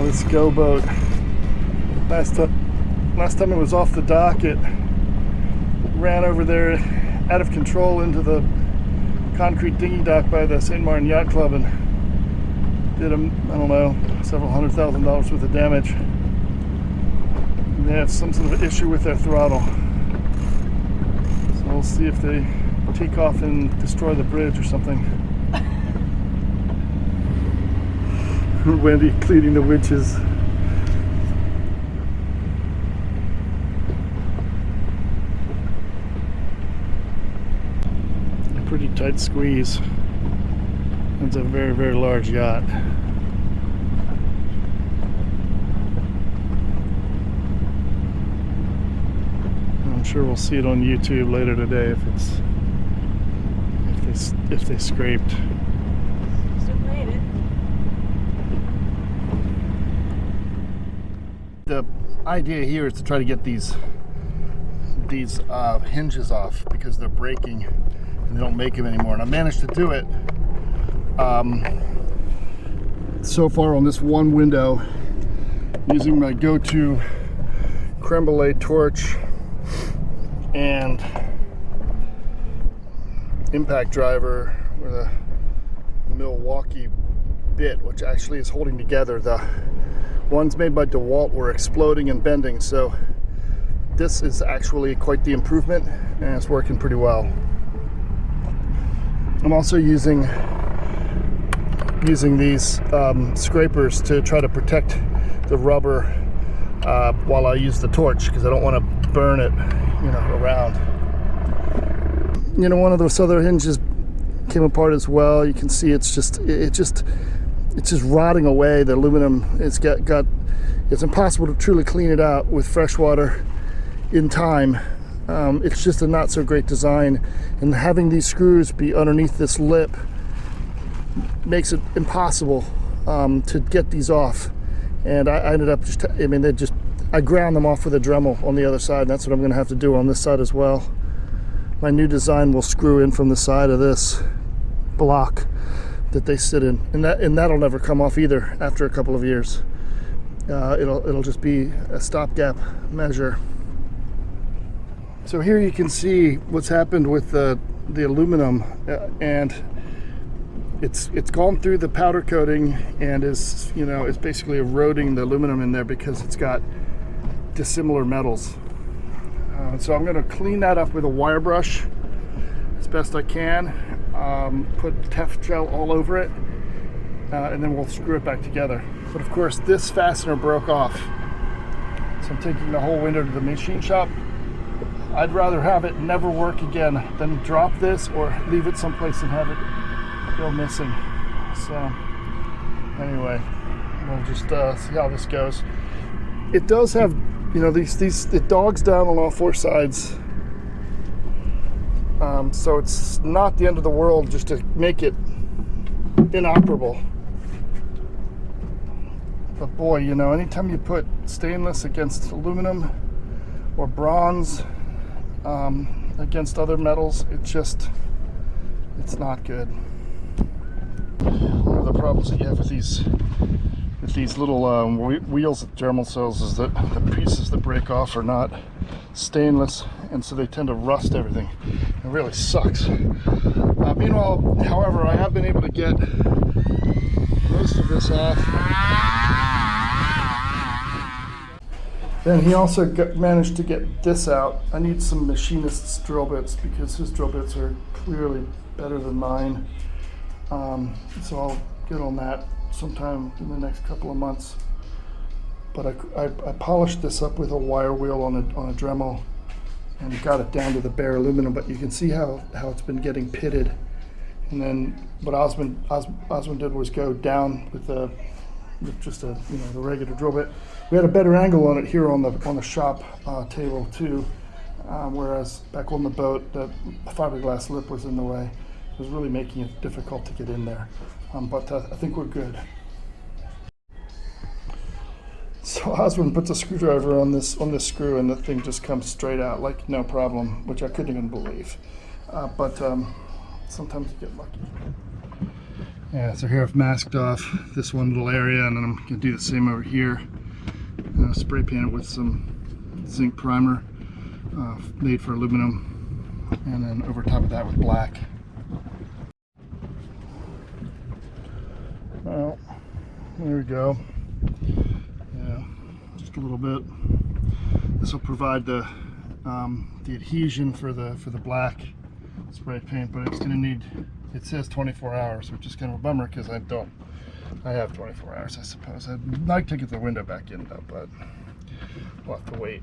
This go boat. Last time it was off the dock, it ran over there out of control into the concrete dinghy dock by the St. Maarten Yacht Club and did I don't know, several $100,000 worth of damage. And they have some sort of issue with their throttle. So we'll see if they take off and destroy the bridge or something. Wendy cleaning the winches. A pretty tight squeeze. It's a very, very large yacht. I'm sure we'll see it on YouTube later today if they scraped. Still made it. The idea here is to try to get these hinges off because they're breaking and they don't make them anymore. And I managed to do it so far on this one window using my go-to creme brulee torch and impact driver with a Milwaukee bit, which actually is holding together. The ones made by DeWalt were exploding and bending, so this is actually quite the improvement and it's working pretty well. I'm also using these scrapers to try to protect the rubber while I use the torch because I don't want to burn it, around. One of those other hinges came apart as well. You can see it's just rotting away. The aluminum, it's impossible to truly clean it out with fresh water in time. It's just a not so great design, and having these screws be underneath this lip makes it impossible to get these off. And I ended up I ground them off with a Dremel on the other side, and that's what I'm going to have to do on this side as well. My new design will screw in from the side of this block that they sit in, and that'll never come off either after a couple of years. It'll just be a stopgap measure. So here you can see what's happened with the aluminum, and it's gone through the powder coating and is basically eroding the aluminum in there because it's got dissimilar metals. So I'm going to clean that up with a wire brush as best I can, put Tef gel all over it, and then we'll screw it back together. But of course this fastener broke off, so I'm taking the whole window to the machine shop. I'd rather have it never work again than drop this or leave it someplace and have it go missing. So anyway, we'll just see how this goes. It does have it dogs down on all four sides, so it's not the end of the world just to make it inoperable. But boy, anytime you put stainless against aluminum or bronze against other metals, it's not good. One of the problems that you have with these little wheels at Dremel cells is that the pieces that break off are not stainless, and so they tend to rust everything. It really sucks. Meanwhile, however, I have been able to get most of this off. Then he also managed to get this out. I need some machinist's drill bits because his drill bits are clearly better than mine. So I'll get on that sometime in the next couple of months. But I polished this up with a wire wheel on a Dremel and got it down to the bare aluminum, but you can see how it's been getting pitted. And then what Osmond did was go down with just the regular drill bit. We had a better angle on it here on the shop table too, whereas back on the boat the fiberglass lip was in the way. It was really making it difficult to get in there, but I think we're good. So Osmond puts a screwdriver on this screw, and the thing just comes straight out like no problem, which I couldn't even believe. But sometimes you get lucky. Yeah, so here I've masked off this one little area, and then I'm going to do the same over here. Spray paint it with some zinc primer made for aluminum, and then over top of that with black. Well, there we go. Yeah, just a little bit. This will provide the adhesion for the black spray paint, but it's going to need, it says 24 hours, which is kind of a bummer because I have 24 hours, I suppose. I'd like to get the window back in though, but we'll have to wait.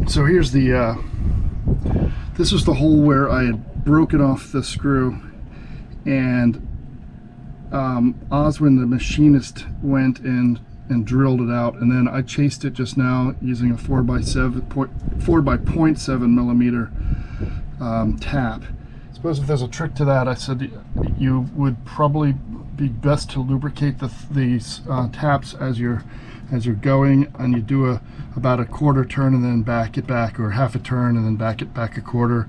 So here's the, this was the hole where I had broken off the screw, and Oswin, the machinist, went and drilled it out, and then I chased it just now using a 4x0.7 millimeter tap. I suppose if there's a trick to that, I said you would probably be best to lubricate these taps as you're going, and you do about a quarter turn and then back it back, or half a turn and then back it back a quarter,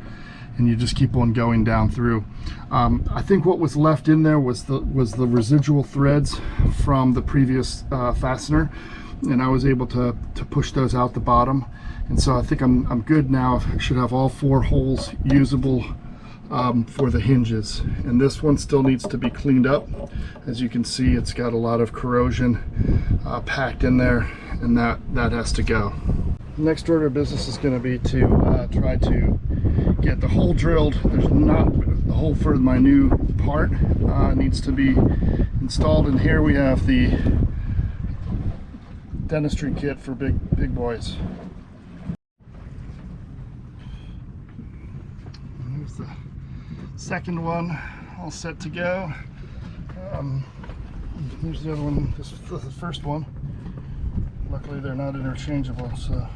and you just keep on going down through. I think what was left in there was the residual threads from the previous fastener, and I was able to push those out the bottom, and so I think I'm good now. I should have all 4 holes usable for the hinges, and this one still needs to be cleaned up. As you can see, it's got a lot of corrosion packed in there, and that has to go. Next order of business is going to be to try to get the hole drilled. There's not the hole for my new part needs to be installed, and here we have the dentistry kit for big boys. Here's the second one, all set to go. Here's the other one. This is the first one. Luckily, they're not interchangeable, so.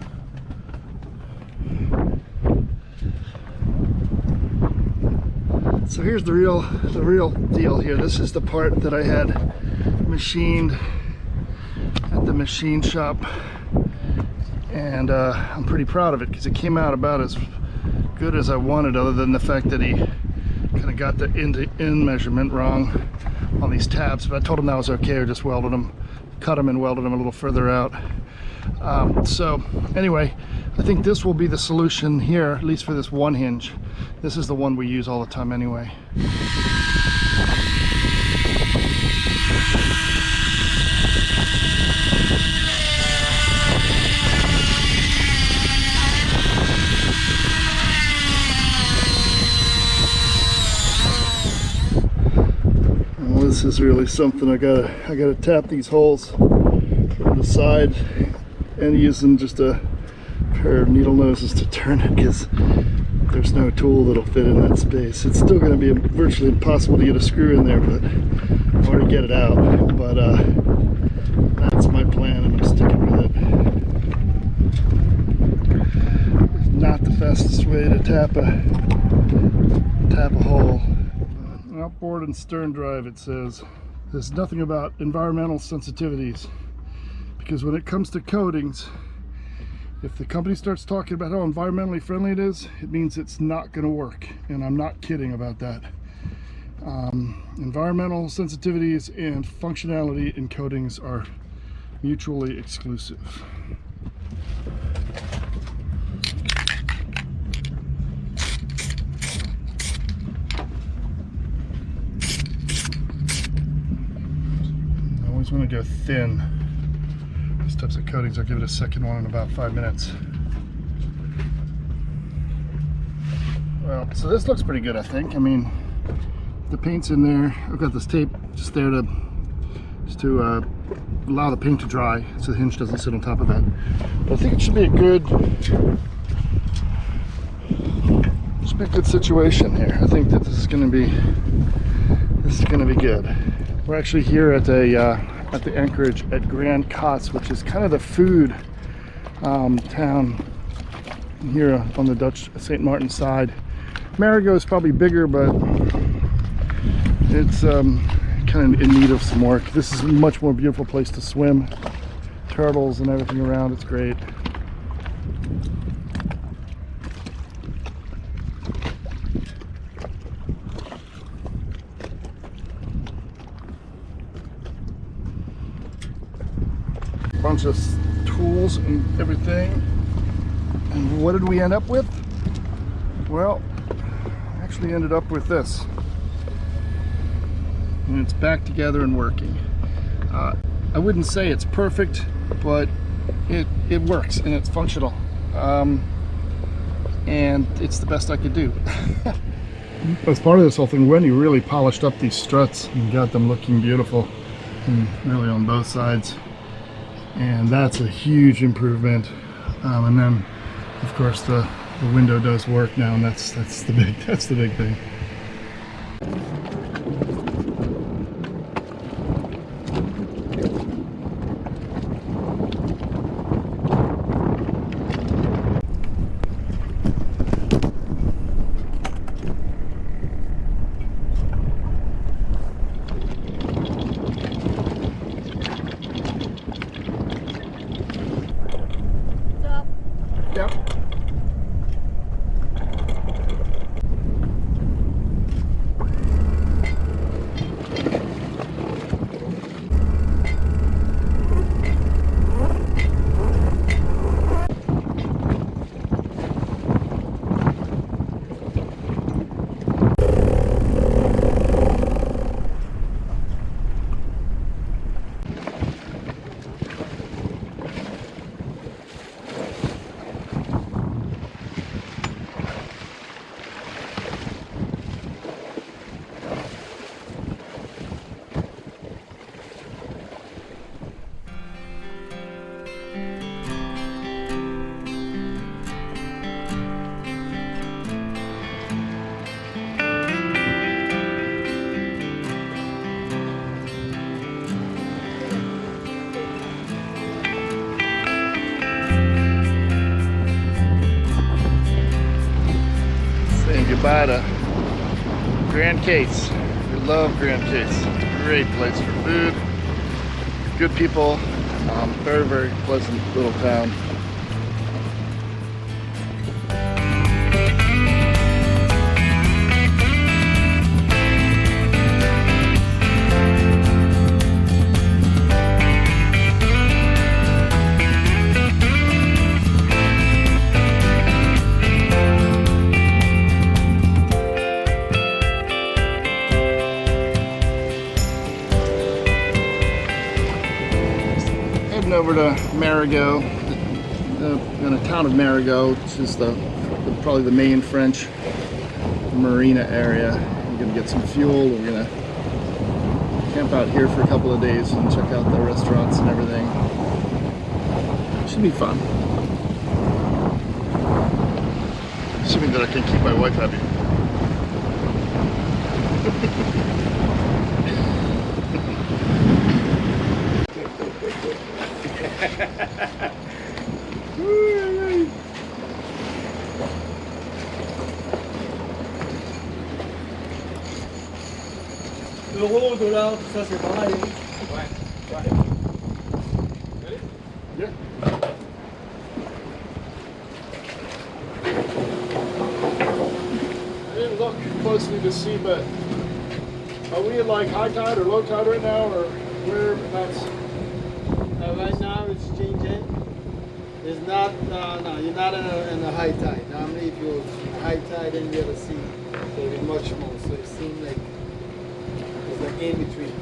So here's the real deal here. This is the part that I had machined at the machine shop, and I'm pretty proud of it because it came out about as good as I wanted, other than the fact that he kind of got the end measurement wrong on these tabs. But I told him that was okay. I just welded them, cut them and welded them a little further out. So anyway, I think this will be the solution here, at least for this one hinge. This is the one we use all the time anyway. Well, this is really something. I gotta tap these holes from the side and using just a pair of needle noses to turn it, because there's no tool that'll fit in that space. It's still going to be virtually impossible to get a screw in there, but I've already get it out. But that's my plan. I'm going to stick it with it. It's not the fastest way to tap a hole. Outboard and stern drive, it says there's nothing about environmental sensitivities, because when it comes to coatings, if the company starts talking about how environmentally friendly it is, it means it's not going to work, and I'm not kidding about that. Environmental sensitivities and functionality in coatings are mutually exclusive. I always want to go thin. These types of coatings, I'll give it a second one in about 5 minutes. Well, so this looks pretty good, I think. I mean, the paint's in there. I've got this tape just there to allow the paint to dry so the hinge doesn't sit on top of that. But I think it should be a good situation here. I think that this is going to be good. We're actually here at the anchorage at Grand Cots, which is kind of the food town here on the Dutch Sint Maarten side. Marigot is probably bigger, but it's kind of in need of some work. This is a much more beautiful place to swim. Turtles and everything around, it's great. bunch of tools and everything. And what did we end up with? Well, I actually ended up with this. And it's back together and working. I wouldn't say it's perfect, but it works and it's functional. And it's the best I could do. As part of this whole thing, Wendy really polished up these struts and got them looking beautiful, and really on both sides. And that's a huge improvement. And then, of course, the window does work now, and that's the big thing. Yep. Goodbye to Grand Case. We love Grand Case. Great place for food, good people, very, very pleasant little town. Over to Marigot, in the town of Marigot, which is probably the main French marina area. We're gonna get some fuel. We're gonna camp out here for a couple of days and check out the restaurants and everything. Should be fun. Assuming that I can keep my wife happy. Euro, dollar, tout ça c'est pareil. Ouais. Yeah. I didn't look closely to see, but are we in like high tide or low tide right now, or where? That's Right now it's changing. It's not, no, you're not in a high tide. Normally if you're high tide then you're at the sea, so it's much more. So it seems like it's like in between.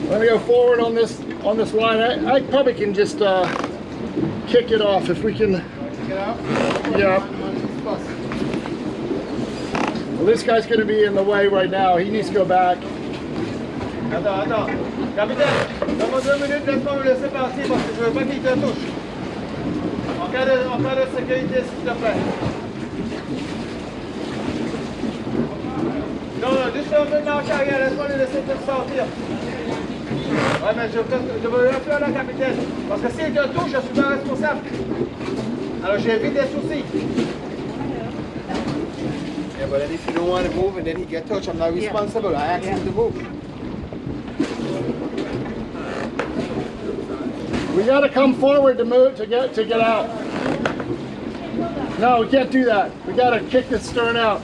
Let me go forward on this line. I probably can just kick it off if we can. Get out? Yeah. Well, this guy's going to be in the way right now. He needs to go back. Attends. Capitaine, donne-moi 2 minutes, laisse-moi me laisser partir parce que je veux pas qu'il te touche. En cas de sécurité, s'il te plaît. Non, juste un peu de marche arrière, laisse-moi le laisser te sortir. Ouais, mais je veux rien faire là, capitaine. Parce que s'il te touche, je suis pas responsable. Alors j'ai vu des soucis. Yeah, but then if you don't want to move and then he get touched, I'm not responsible. I asked him to move. We gotta come forward to move to get out. No, we can't do that. We gotta kick the stern out.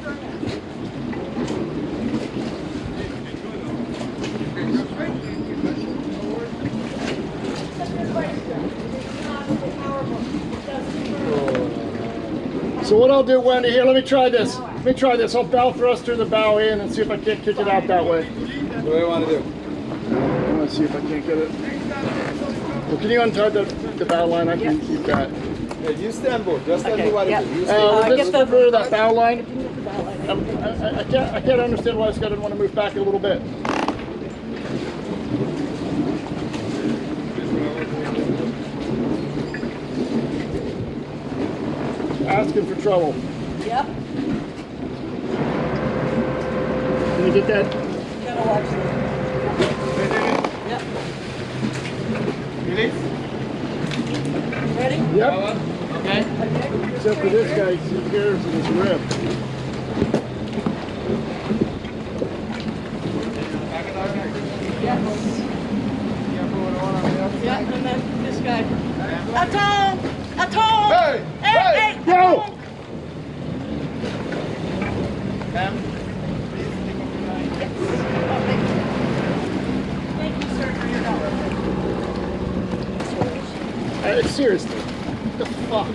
So what I'll do, Wendy, here, let me try this. Let me try this. I'll bow thrust through the bow in and see if I can't kick it out that way. What do you want to do? I'm gonna see if I can't get it. Well, can you untie the bow line? I can keep that. Yeah, you stand board. Just tell me Okay, what yeah. to do. You stand. This get is the- for that bow line. I can't understand why this guy didn't want to move back a little bit. Asking for trouble. Yep. Can you get that? Gotta watch this. Yep. Release. Ready? Yep. Okay. Okay. Except for this guy, he cares in his rib. Yes. Yeah, and then this guy. Atom! Atom! Hey! Hey! Hey! Go! Ma'am, Thank you, sir, for your help. Seriously, what the fuck?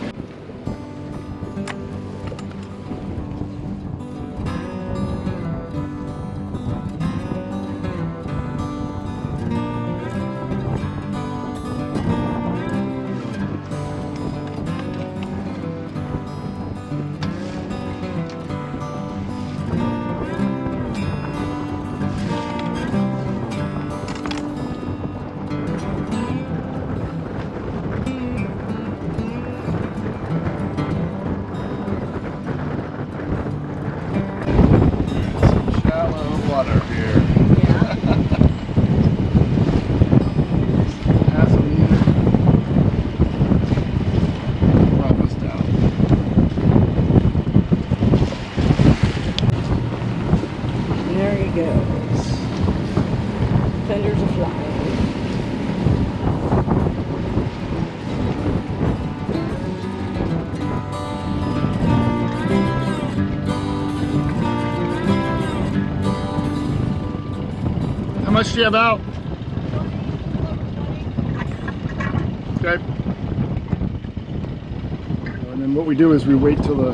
shallow water here. Yeah. Half a meter. Drop us down. There he goes. Fenders are flying. How much do you have out? Okay. And then what we do is we wait till the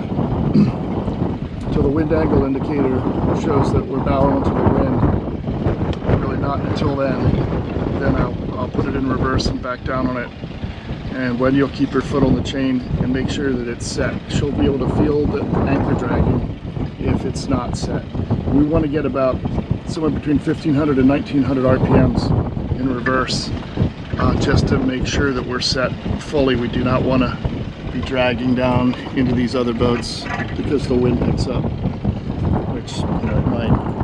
wind angle indicator shows that we're bowing to the wind. Really not until then. Then I'll put it in reverse and back down on it. And Wendy will keep her foot on the chain and make sure that it's set. She'll be able to feel the anchor dragging if it's not set. We want to get about somewhere between 1500 and 1900 RPMs in reverse, just to make sure that we're set fully. We do not want to be dragging down into these other boats because the wind picks up, which, you know, it might.